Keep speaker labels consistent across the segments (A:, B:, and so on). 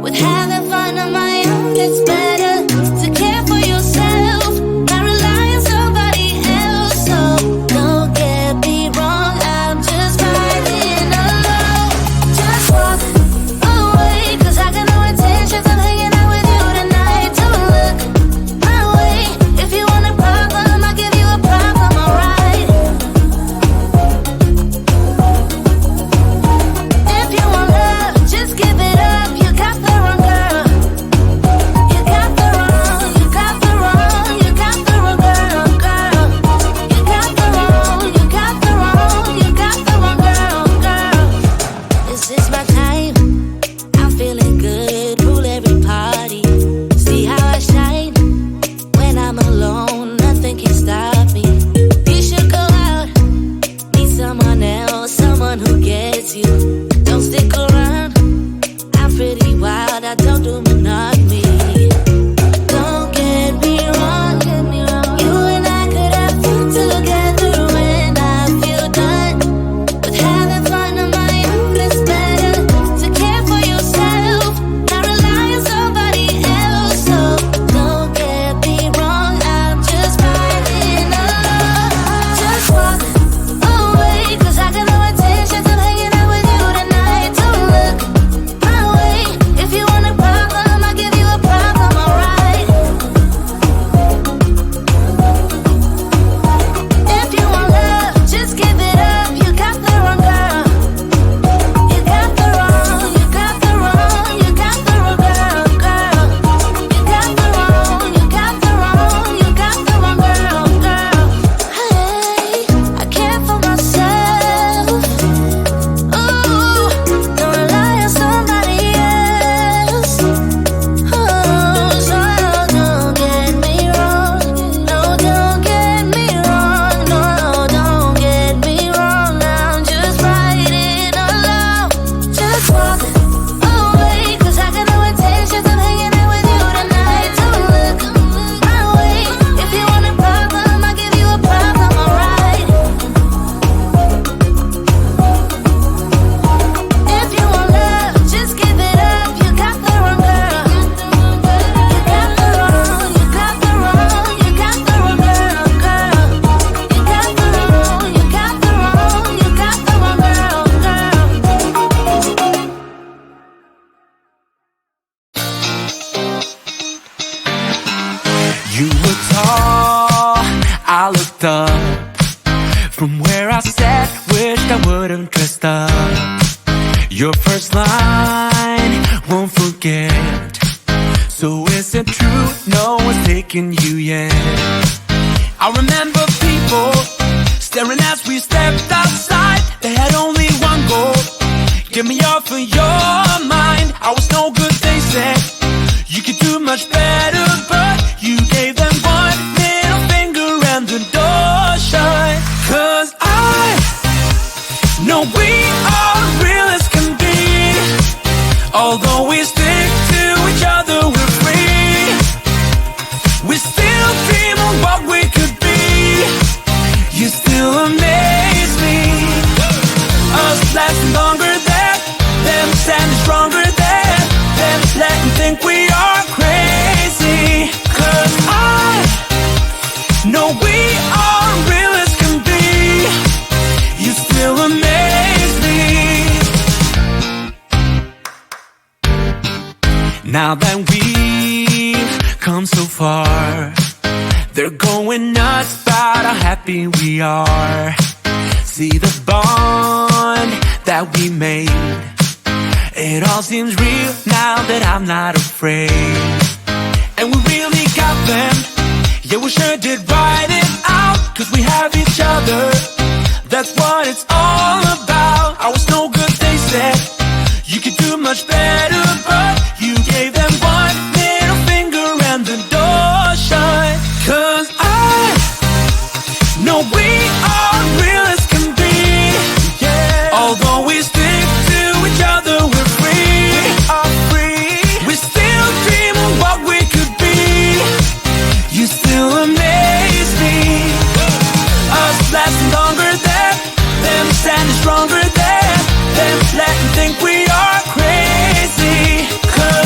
A: with having fun on my own. It's better to care for yourself, not rely on somebody else. So don't get me wrong, I'm just riding alone. Just walk away, 'cause I got no intentions of hanging out with you tonight. Don't look my way. If you want a problem, I'll give you a problem, alright? If you want love, just give it up. You got the wrong girl. You got the wrong, you got the wrong, you got the wrong girl, girl. You got the wrong, you got the wrong, you got the wrong girl, girl. This is my time. I'm feeling good, rule every party. See how I shine when I'm alone. Nothing can stop me. You should go out, meet someone else, someone who gets you. Don't stick around. I'm pretty wild, I don't do monogamy. Don't get me wrong, you and I could have fun together when I feel done with having fun on my own. It's better to care for yourself, not rely on somebody else. So don't get me wrong, I'm just riding alone. Just walk away, 'cause I got no intentions of hanging out with you tonight. Don't look my way. If you want a problem, I'll give you a problem, alright? If you want love, just give it up. You got the wrong girl. You got the wrong, you got the wrong, you got the wrong girl, girl. You got the wrong, you got the wrong, you got the wrong girl, girl. Hey, I care for myself. Ooh, don't rely on somebody else. Oh, so don't get me wrong. No, don't get me wrong. No, don't get me wrong. I'm just riding alone. Just walk away, 'cause I got no intentions of hanging out with you tonight. Don't look my way. If you want a problem, I'll give you a problem, alright? If you want love, just give it up. You got the wrong girl. You got the wrong, you got the wrong, you got the wrong girl, girl. You got the wrong, you got the wrong, you got the wrong girl, girl.
B: You were tall, I looked up. From where I sat, wished I would've dressed up. Your first line, won't forget. So is it true, no one's taking you yet? I remember people staring as we stepped outside. They had only one goal, get me off of your mind. I was no good, they said. You could do much better, but you gave them one middle finger and the door shut. 'Cause I know we are real as can be. Although we stick to each other, we're free. We still dream of what we could be. You still amaze me. Us lasting longer than them, standing stronger than them, letting think we are crazy. 'Cause I know we are real as can be. You still amaze me. Now that we've come so far, they're going nuts about how happy we are. See the bond that we made, it all seems real now that I'm not afraid. And we really got them, yeah, we sure did write it out. 'Cause we have each other, that's what it's all about. I was no good, they said. You could do much better, but you gave them one middle finger and the door shut. 'Cause I know we are real as can be. Yeah. Although we stick to each other, we're free. We are free. We still dream of what we could be. You still amaze me. Us lasting longer than them, standing stronger than them, letting think we are crazy. 'Cause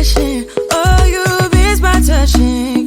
C: passion. Oh, you miss my touching.